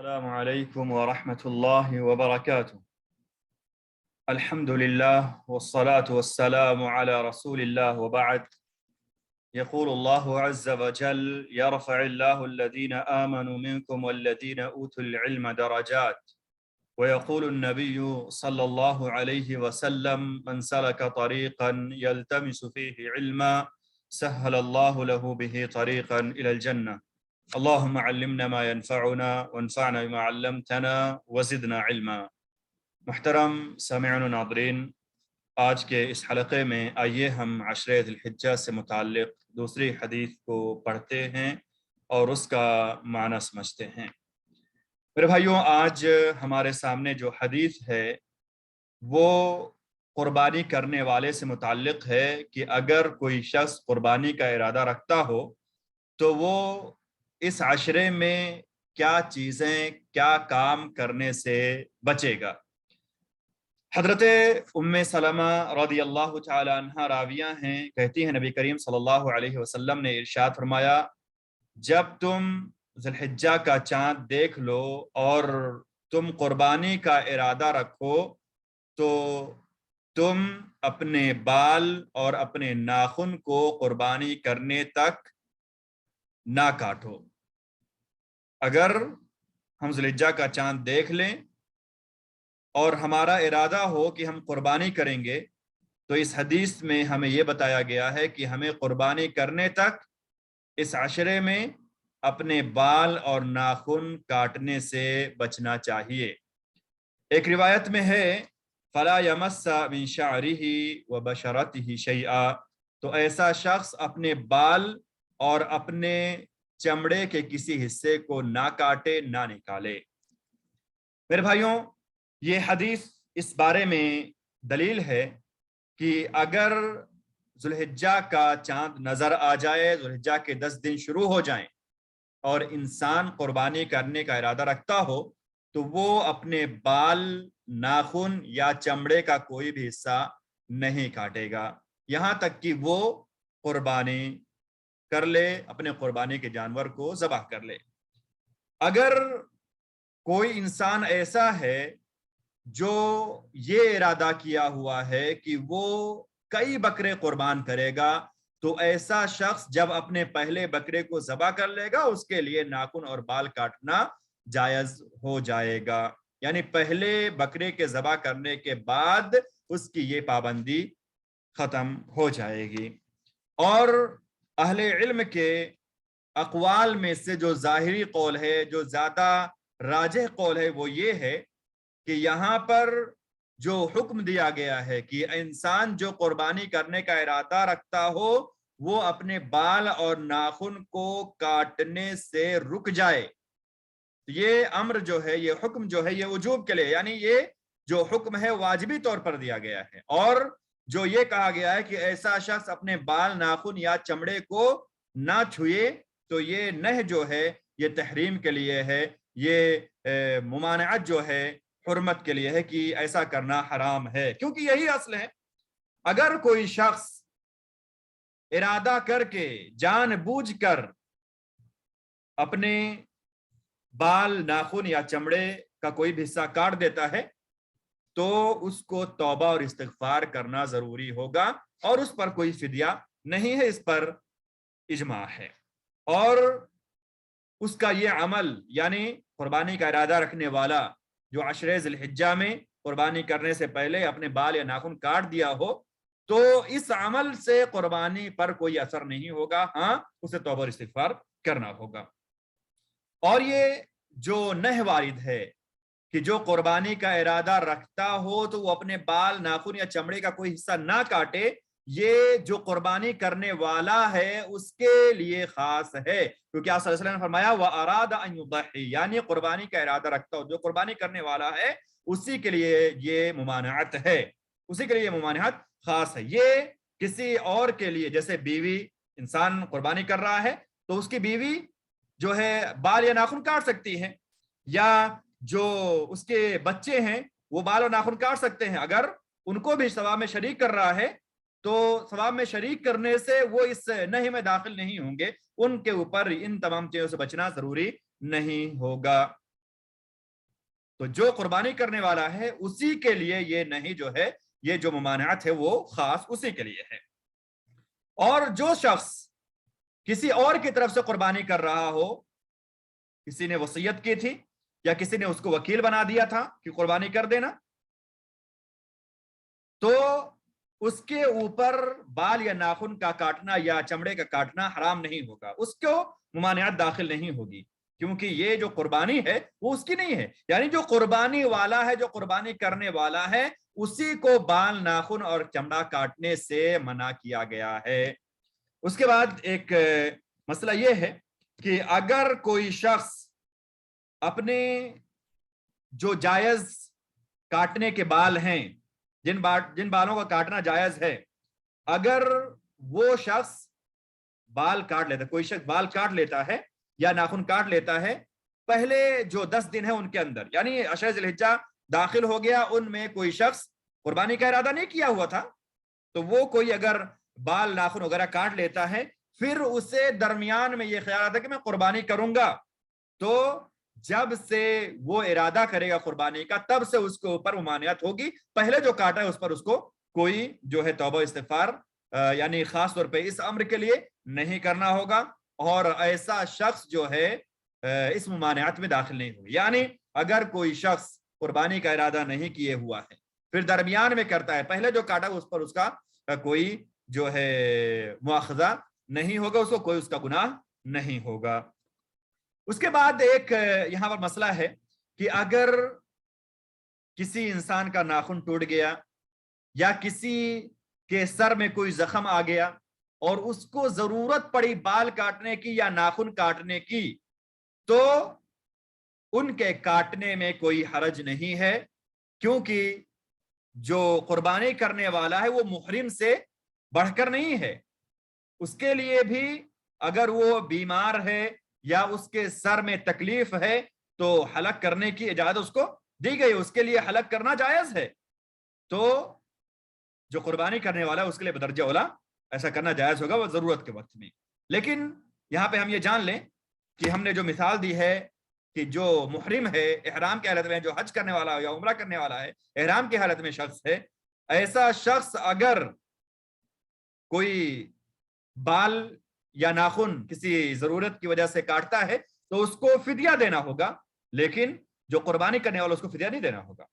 السلام عليكم ورحمة الله وبركاته. الحمد لله والصلاة والسلام على رسول الله وبعد. يقول الله عز وجل: يرفع الله الذين آمنوا منكم والذين أوتوا العلم درجات. ويقول النبي صلى الله عليه وسلم: من سلك طريقا يلتمس فيه علما سهل الله له به طريقا إلى الجنة. اللهم علمنا ما ينفعنا وانفعنا بما علمتنا وزدنا علما. محترم سامعین و ناظرین، آج کے اس حلقے میں آئیے ہم عشرہ ذی الحجہ سے متعلق دوسری حدیث کو پڑھتے ہیں اور اس کا معنی سمجھتے ہیں۔ میرے بھائیوں، آج ہمارے سامنے جو حدیث ہے وہ قربانی کرنے والے سے متعلق ہے کہ اگر کوئی شخص قربانی کا ارادہ رکھتا ہو تو وہ اس عشرے میں کیا چیزیں، کیا کام کرنے سے بچے گا۔ حضرت ام سلمہ رضی اللہ تعالی عنہ راویہ ہیں، کہتی ہیں نبی کریم صلی اللہ علیہ وسلم نے ارشاد فرمایا: جب تم ذی الحجہ کا چاند دیکھ لو اور تم قربانی کا ارادہ رکھو تو تم اپنے بال اور اپنے ناخن کو قربانی کرنے تک نہ کاٹو۔ اگر ہم ذی الحجہ کا چاند دیکھ لیں اور ہمارا ارادہ ہو کہ ہم قربانی کریں گے تو اس حدیث میں ہمیں یہ بتایا گیا ہے کہ ہمیں قربانی کرنے تک اس عشرے میں اپنے بال اور ناخن کاٹنے سے بچنا چاہیے۔ ایک روایت میں ہے: فلا یمس من شعرہ وبشرتہ شیئا، تو ایسا شخص اپنے بال اور اپنے چمڑے کے کسی حصے کو نہ کاٹے، نہ نکالے۔ میرے بھائیوں، یہ حدیث اس بارے میں دلیل ہے کہ اگر ذی الحجہ کا چاند نظر آ جائے، ذی الحجہ کے 10 دن شروع ہو جائیں اور انسان قربانی کرنے کا ارادہ رکھتا ہو تو وہ اپنے بال، ناخن یا چمڑے کا کوئی بھی حصہ نہیں کاٹے گا یہاں تک کہ وہ قربانی کر لے، اپنے قربانی کے جانور کو ذبح کر لے۔ اگر کوئی انسان ایسا ہے جو یہ ارادہ کیا ہوا ہے کہ وہ کئی بکرے قربان کرے گا تو ایسا شخص جب اپنے پہلے بکرے کو ذبح کر لے گا اس کے لیے ناخن اور بال کاٹنا جائز ہو جائے گا، یعنی پہلے بکرے کے ذبح کرنے کے بعد اس کی یہ پابندی ختم ہو جائے گی۔ اور اہل علم کے اقوال میں سے جو ظاہری قول ہے، جو زیادہ راجح قول ہے، وہ یہ ہے کہ یہاں پر جو حکم دیا گیا ہے کہ انسان جو قربانی کرنے کا ارادہ رکھتا ہو وہ اپنے بال اور ناخن کو کاٹنے سے رک جائے، یہ امر جو ہے، یہ حکم جو ہے، یہ وجوب کے لیے، یعنی یہ جو حکم ہے واجبی طور پر دیا گیا ہے۔ اور جو یہ کہا گیا ہے کہ ایسا شخص اپنے بال، ناخن یا چمڑے کو نہ چھوئے، تو یہ نہی جو ہے یہ تحریم کے لیے ہے، یہ ممانعت جو ہے حرمت کے لیے ہے کہ ایسا کرنا حرام ہے، کیونکہ یہی اصل ہے۔ اگر کوئی شخص ارادہ کر کے جان بوجھ کر اپنے بال، ناخن یا چمڑے کا کوئی بھی حصہ کاٹ دیتا ہے تو اس کو توبہ اور استغفار کرنا ضروری ہوگا، اور اس پر کوئی فدیہ نہیں ہے، اس پر اجماع ہے۔ اور اس کا یہ عمل، یعنی قربانی کا ارادہ رکھنے والا جو عشرہ ذی الحجہ میں قربانی کرنے سے پہلے اپنے بال یا ناخن کاٹ دیا ہو تو اس عمل سے قربانی پر کوئی اثر نہیں ہوگا، ہاں اسے توبہ اور استغفار کرنا ہوگا۔ اور یہ جو نہی وارد ہے کہ جو قربانی کا ارادہ رکھتا ہو تو وہ اپنے بال، ناخن یا چمڑے کا کوئی حصہ نہ کاٹے، یہ جو قربانی کرنے والا ہے اس کے لیے خاص ہے، کیونکہ آپ صلی اللہ علیہ وسلم نے فرمایا وَأَرَادَ أَن يُضَحِّي، یعنی قربانی کا ارادہ رکھتا ہو، جو قربانی کرنے والا ہے اسی کے لیے یہ ممانعت ہے، اسی کے لیے یہ ممانعت خاص ہے۔ یہ کسی اور کے لیے، جیسے بیوی، انسان قربانی کر رہا ہے تو اس کی بیوی جو ہے بال یا ناخن کاٹ سکتی ہے، یا جو اس کے بچے ہیں وہ بال اور ناخن کاٹ سکتے ہیں، اگر ان کو بھی ثواب میں شریک کر رہا ہے تو ثواب میں شریک کرنے سے وہ اس نہی میں داخل نہیں ہوں گے، ان کے اوپر ان تمام چیزوں سے بچنا ضروری نہیں ہوگا۔ تو جو قربانی کرنے والا ہے اسی کے لیے یہ نہیں جو ہے، یہ جو ممانعت ہے وہ خاص اسی کے لیے ہے۔ اور جو شخص کسی اور کی طرف سے قربانی کر رہا ہو، کسی نے وصیت کی تھی یا کسی نے اس کو وکیل بنا دیا تھا کہ قربانی کر دینا، تو اس کے اوپر بال یا ناخن کا کاٹنا یا چمڑے کا کاٹنا حرام نہیں ہوگا، اس کو ممانعت داخل نہیں ہوگی، کیونکہ یہ جو قربانی ہے وہ اس کی نہیں ہے۔ یعنی جو قربانی والا ہے، جو قربانی کرنے والا ہے، اسی کو بال، ناخن اور چمڑا کاٹنے سے منع کیا گیا ہے۔ اس کے بعد ایک مسئلہ یہ ہے کہ اگر کوئی شخص اپنے جو جائز کاٹنے کے بال ہیں، جن بالوں کا کاٹنا جائز ہے، اگر وہ شخص بال کاٹ لیتا ہے، کوئی شخص بال کاٹ لیتا ہے یا ناخن کاٹ لیتا ہے پہلے جو 10 دن ہے ان کے اندر، یعنی عشر ذی الحجہ داخل ہو گیا، ان میں کوئی شخص قربانی کا ارادہ نہیں کیا ہوا تھا، تو وہ کوئی اگر بال، ناخن وغیرہ کاٹ لیتا ہے، پھر اسے درمیان میں یہ خیال آتا ہے کہ میں قربانی کروں گا، تو جب سے وہ ارادہ کرے گا قربانی کا تب سے اس کے اوپر ممانعت ہوگی، پہلے جو کاٹا ہے اس پر اس کو کوئی جو ہے توبہ استغفار یعنی خاص طور پہ اس امر کے لیے نہیں کرنا ہوگا، اور ایسا شخص جو ہے اس ممانعت میں داخل نہیں ہوگی۔ یعنی اگر کوئی شخص قربانی کا ارادہ نہیں کیے ہوا ہے، پھر درمیان میں کرتا ہے، پہلے جو کاٹا اس پر اس کا کوئی جو ہے مواخذہ نہیں ہوگا، اس کو کوئی اس کا گناہ نہیں ہوگا۔ اس کے بعد ایک یہاں پر مسئلہ ہے کہ اگر کسی انسان کا ناخن ٹوٹ گیا یا کسی کے سر میں کوئی زخم آ گیا اور اس کو ضرورت پڑی بال کاٹنے کی یا ناخن کاٹنے کی، تو ان کے کاٹنے میں کوئی حرج نہیں ہے، کیونکہ جو قربانی کرنے والا ہے وہ محرم سے بڑھ کر نہیں ہے، اس کے لیے بھی اگر وہ بیمار ہے یا اس کے سر میں تکلیف ہے تو حلق کرنے کی اجازت اس کو دی گئی، اس کے لیے حلق کرنا جائز ہے، تو جو قربانی کرنے والا ہے اس کے لیے بدرجہ اولا ایسا کرنا جائز ہوگا وہ ضرورت کے وقت میں۔ لیکن یہاں پہ ہم یہ جان لیں کہ ہم نے جو مثال دی ہے کہ جو محرم ہے، احرام کی حالت میں، جو حج کرنے والا ہے یا عمرہ کرنے والا ہے، احرام کی حالت میں شخص ہے، ایسا شخص اگر کوئی بال یا ناخن کسی ضرورت کی وجہ سے کاٹتا ہے تو اس کو فدیہ دینا ہوگا، لیکن جو قربانی کرنے والا اس کو فدیہ نہیں دینا ہوگا۔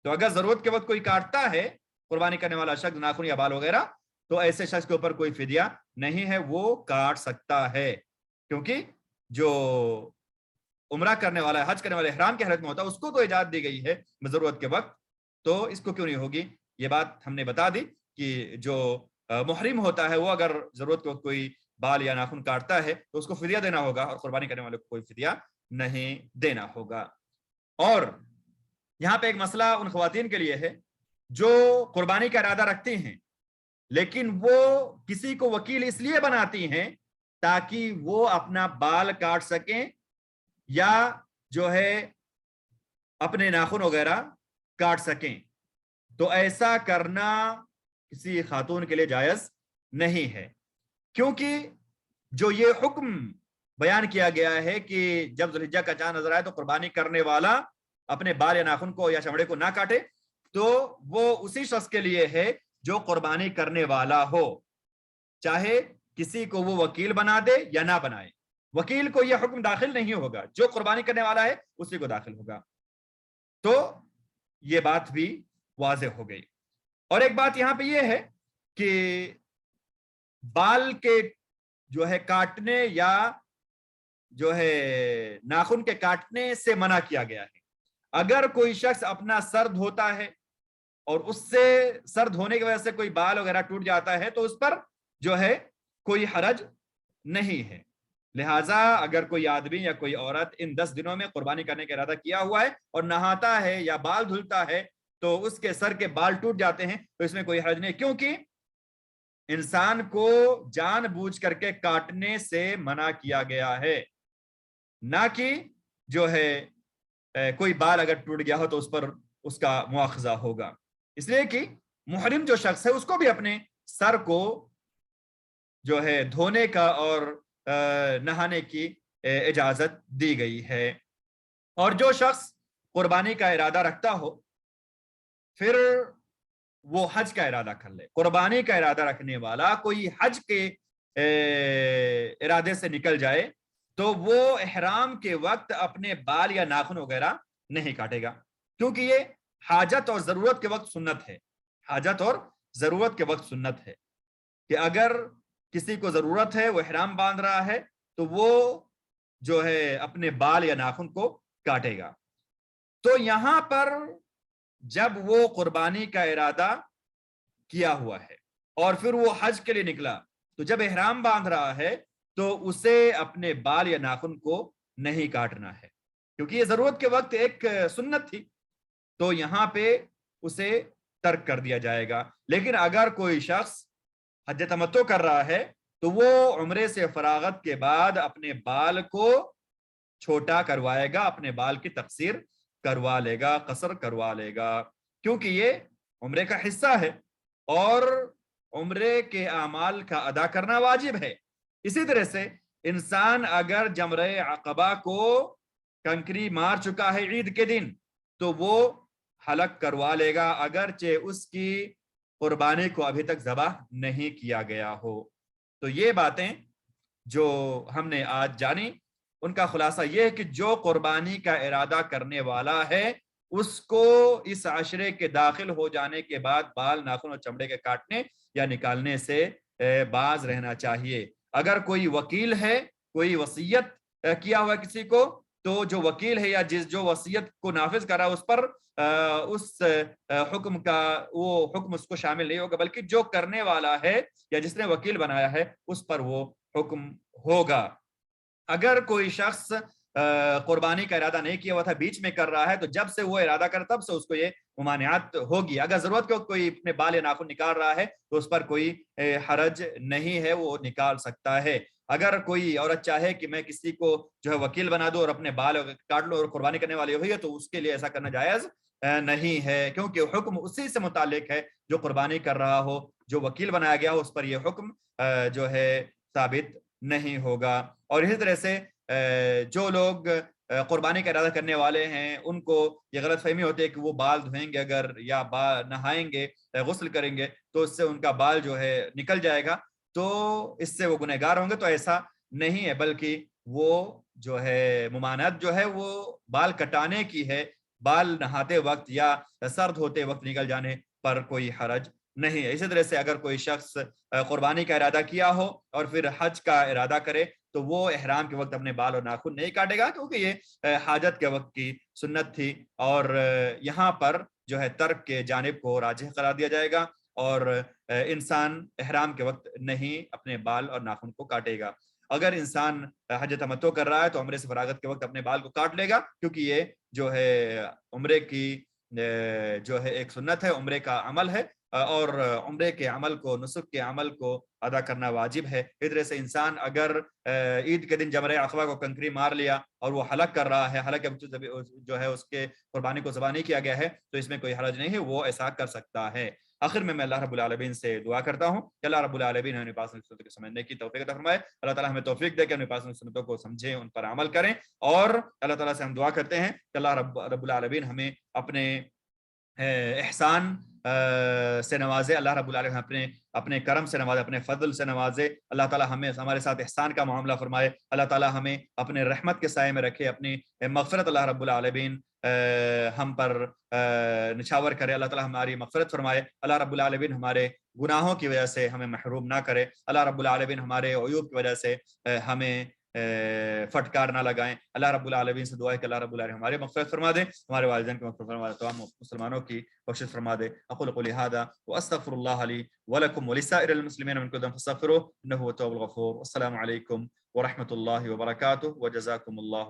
تو اگر ضرورت کے وقت کوئی کاٹتا ہے قربانی کرنے والا شخص ناخن یا بال وغیرہ، تو ایسے شخص کے اوپر کوئی فدیہ نہیں ہے، وہ کاٹ سکتا ہے، کیونکہ جو عمرہ کرنے والا ہے، حج کرنے والا احرام کی حالت میں ہوتا ہے، اس کو تو اجازت دی گئی ہے ضرورت کے وقت، تو اس کو کیوں نہیں ہوگی؟ یہ بات ہم نے بتا دی کہ جو محرم ہوتا ہے وہ اگر ضرورت کے وقت کوئی بال یا ناخن کاٹتا ہے تو اس کو فدیہ دینا ہوگا، اور قربانی کرنے والے کو کوئی فدیہ نہیں دینا ہوگا۔ اور یہاں پہ ایک مسئلہ ان خواتین کے لیے ہے جو قربانی کا ارادہ رکھتی ہیں لیکن وہ کسی کو وکیل اس لیے بناتی ہیں تاکہ وہ اپنا بال کاٹ سکیں یا جو ہے اپنے ناخن وغیرہ کاٹ سکیں، تو ایسا کرنا کسی خاتون کے لیے جائز نہیں ہے، کیونکہ جو یہ حکم بیان کیا گیا ہے کہ جب ذی الحجہ کا چاند نظر آئے تو قربانی کرنے والا اپنے بال یا ناخن کو یا چمڑے کو نہ کاٹے، تو وہ اسی شخص کے لیے ہے جو قربانی کرنے والا ہو، چاہے کسی کو وہ وکیل بنا دے یا نہ بنائے، وکیل کو یہ حکم داخل نہیں ہوگا، جو قربانی کرنے والا ہے اسی کو داخل ہوگا۔ تو یہ بات بھی واضح ہو گئی۔ اور ایک بات یہاں پہ یہ ہے کہ بال کے جو ہے کاٹنے یا جو ہے ناخن کے کاٹنے سے منع کیا گیا ہے۔ اگر کوئی شخص اپنا سر دھوتا ہے اور اس سے سر دھونے کی وجہ سے کوئی بال وغیرہ ٹوٹ جاتا ہے تو اس پر جو ہے کوئی حرج نہیں ہے، لہٰذا اگر کوئی آدمی یا کوئی عورت ان 10 دنوں میں قربانی کرنے کا ارادہ کیا ہوا ہے اور نہاتا ہے یا بال دھلتا ہے تو اس کے سر کے بال ٹوٹ جاتے ہیں تو اس میں کوئی حرج نہیں، کیونکہ انسان کو جان بوجھ کر کے کاٹنے سے منع کیا گیا ہے، نہ کہ جو ہے کوئی بال اگر ٹوٹ گیا ہو تو اس پر اس کا مواخذہ ہوگا، اس لیے کہ محرم جو شخص ہے اس کو بھی اپنے سر کو جو ہے دھونے کا اور نہانے کی اجازت دی گئی ہے۔ اور جو شخص قربانی کا ارادہ رکھتا ہو پھر وہ حج کا ارادہ کر لے. قربانی کا ارادہ رکھنے والا کوئی حج کے ارادے سے نکل جائے تو وہ احرام کے وقت اپنے بال یا ناخن وغیرہ نہیں کاٹے گا، کیونکہ یہ حاجت اور ضرورت کے وقت سنت ہے. حاجت اور ضرورت کے وقت سنت ہے کہ اگر کسی کو ضرورت ہے، وہ احرام باندھ رہا ہے، تو وہ جو ہے اپنے بال یا ناخن کو کاٹے گا. تو یہاں پر جب وہ قربانی کا ارادہ کیا ہوا ہے اور پھر وہ حج کے لیے نکلا، تو جب احرام باندھ رہا ہے تو اسے اپنے بال یا ناخن کو نہیں کاٹنا ہے، کیونکہ یہ ضرورت کے وقت ایک سنت تھی، تو یہاں پہ اسے ترک کر دیا جائے گا. لیکن اگر کوئی شخص حج تمتع کر رہا ہے تو وہ عمرے سے فراغت کے بعد اپنے بال کو چھوٹا کروائے گا، اپنے بال کی تقصیر کروا لے گا، قصر کروا لے گا، کیونکہ یہ عمرے کا حصہ ہے اور عمرے کے اعمال کا ادا کرنا واجب ہے. اسی طرح سے انسان اگر جمرہ عقبہ کو کنکری مار چکا ہے عید کے دن تو وہ حلق کروا لے گا، اگرچہ اس کی قربانی کو ابھی تک ذبح نہیں کیا گیا ہو. تو یہ باتیں جو ہم نے آج جانی ان کا خلاصہ یہ ہے کہ جو قربانی کا ارادہ کرنے والا ہے اس کو اس عشرے کے داخل ہو جانے کے بعد بال، ناخن اور چمڑے کے کاٹنے یا نکالنے سے باز رہنا چاہیے. اگر کوئی وکیل ہے، کوئی وصیت کیا ہوا کسی کو، تو جو وکیل ہے یا جو وصیت کو نافذ کرا اس پر اس حکم کا وہ حکم اس کو شامل نہیں ہوگا، بلکہ جو کرنے والا ہے یا جس نے وکیل بنایا ہے اس پر وہ حکم ہوگا. اگر کوئی شخص قربانی کا ارادہ نہیں کیا ہوا تھا، بیچ میں کر رہا ہے، تو جب سے وہ ارادہ کرے تب سے اس کو یہ ممانعت ہوگی. اگر ضرورت کے وقت کوئی اپنے بال یا ناخن نکال رہا ہے تو اس پر کوئی حرج نہیں ہے، وہ نکال سکتا ہے. اگر کوئی عورت چاہے کہ میں کسی کو جو ہے وکیل بنا دوں اور اپنے بال کاٹ لو اور قربانی کرنے والی ہوئی ہے، تو اس کے لیے ایسا کرنا جائز نہیں ہے، کیونکہ حکم اسی سے متعلق ہے جو قربانی کر رہا ہو. جو وکیل بنایا گیا ہو اس پر یہ حکم جو ہے ثابت نہیں ہوگا. اور اسی طرح سے جو لوگ قربانی کا ارادہ کرنے والے ہیں ان کو یہ غلط فہمی ہوتی ہے کہ وہ بال دھوئیں گے اگر یا نہائیں گے، غسل کریں گے تو اس سے ان کا بال جو ہے نکل جائے گا، تو اس سے وہ گنہگار ہوں گے. تو ایسا نہیں ہے، بلکہ وہ جو ہے ممانعت جو ہے وہ بال کٹانے کی ہے، بال نہاتے وقت یا سرد ہوتے وقت نکل جانے پر کوئی حرج نہیں ہے. اسی طرح سے اگر کوئی شخص قربانی کا ارادہ کیا ہو اور پھر حج کا ارادہ کرے تو وہ احرام کے وقت اپنے بال اور ناخن نہیں کاٹے گا، کیونکہ یہ حاجت کے وقت کی سنت تھی اور یہاں پر جو ہے ترک کے جانب کو راجح قرار دیا جائے گا اور انسان احرام کے وقت نہیں اپنے بال اور ناخن کو کاٹے گا. اگر انسان حج تمتع کر رہا ہے تو عمرے سے فراغت کے وقت اپنے بال کو کاٹ لے گا، کیونکہ یہ جو ہے عمرے کی جو ہے ایک سنت ہے، عمرے کا عمل ہے اور عمرے کے عمل کو، نسک کے عمل کو ادا کرنا واجب ہے. اس طرح سے انسان اگر عید کے دن جمرہ عقبہ کو کنکری مار لیا اور وہ حلق کر رہا ہے، حالانکہ جو ہے اس کے قربانی کو ذبح نہیں کیا گیا ہے، تو اس میں کوئی حرج نہیں ہے، وہ ایسا کر سکتا ہے. آخر میں اللہ رب العالمین سے دعا کرتا ہوں کہ اللہ رب العالمین ہمیں پاس سنتوں کو سمجھنے کی توفیق عطا فرمائے. اللہ تعالیٰ ہمیں توفیق دے کہ ہمیں پاس سنتوں کو سمجھیں، ان پر عمل کریں. اور اللہ تعالیٰ سے ہم دعا کرتے ہیں کہ اللہ رب العالمین ہمیں اپنے احسان سے نوازے، اللہ رب العالمین اپنے کرم سے نوازے، اپنے فضل سے نوازے. اللہ تعالیٰ ہمیں ہمارے ساتھ احسان کا معاملہ فرمائے. اللہ تعالیٰ ہمیں اپنے رحمت کے سائے میں رکھے، اپنی مغفرت اللہ رب العالمین ہم پر نچھاور کرے. اللہ تعالیٰ ہماری مغفرت فرمائے. اللہ رب العالمین ہمارے گناہوں کی وجہ سے ہمیں محروم نہ کرے. اللہ رب العالمین ہمارے عیوب کی وجہ سے ہمیں فٹکار نہ لگائیں. اللہ رب العالمین سے دعا ہے کہ اللہ رب العالمین ہمارے مغفرت فرما دے، ہمارے والدین کی مغفرت فرما دے، تمام مسلمانوں کی بخشش فرما دے. اقول قولی ھذا واستغفر اللہ لی ولکم ولسائر المسلمین من کل ذنب فاستغفروہ انہ هو التواب الغفور. والسلام علیکم ورحمۃ اللہ وبرکاتہ وجزاکم اللہ